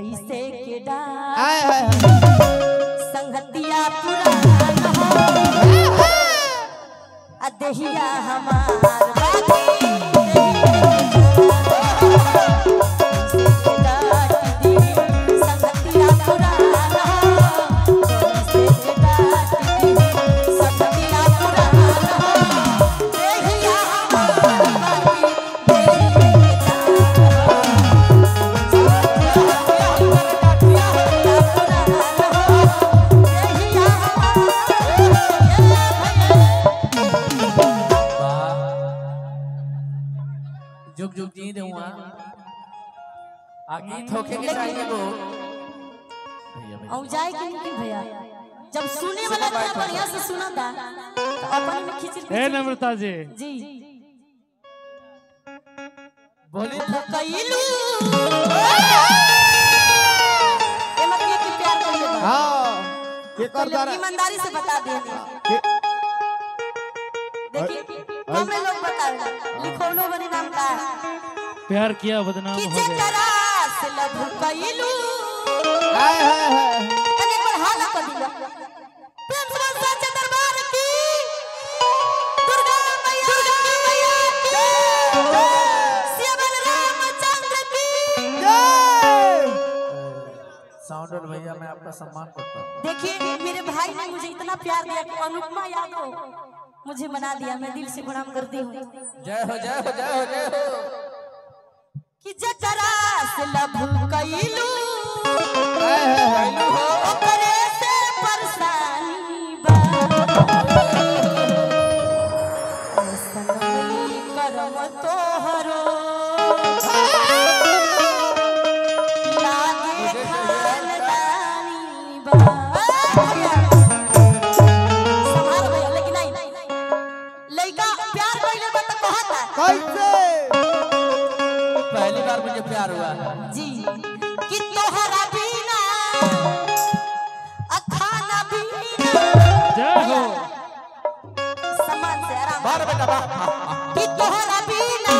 कैसे के डाल संगतिया पुराना अदहिया हमार जुग जुग जी दूंगा आगे ठोके के चाहिए वो और जाए कि नहीं भैया जब सुने वाला क्या बढ़िया से सुना था तो अपन में खिचड़ी ए नम्रता जी जी बोली कैलू ए मतिया की प्यार कर ले हां के कर ईमानदारी से बता दे देखिए हमें लोग बताएगा लिखो लो बनी नाम का प्यार किया बदनाम हो गए से लधु कैलू हाय हाय हाय तने पर हाल कर दिया प्रेम से सच्चे दरबार की दुर्गा मैया की श्री रामचंद्र की जय साउंडर भैया मैं आपका सम्मान करता हूँ। देखिए मेरे भाई ने मुझे इतना प्यार दिया कि अनुपमा यादव मुझे मना दिया मैं दिल से प्रणाम करती हूँ जय हो जय हो जय हो जय हो कि जकरा से लधु कैलू कैलू हो ओकरे से परेशानी बा सनई करम तोहरो लागे खानदानी बा संभाल भैया लेकिन नहीं लड़का प्यार कइले बा त कहता कैसे पहली बार मुझे प्यार हुआ जी कि तोहरा बिना अखाना बिना जय हो सम्मान से आराम बार बेटा बार कि तोहरा बिना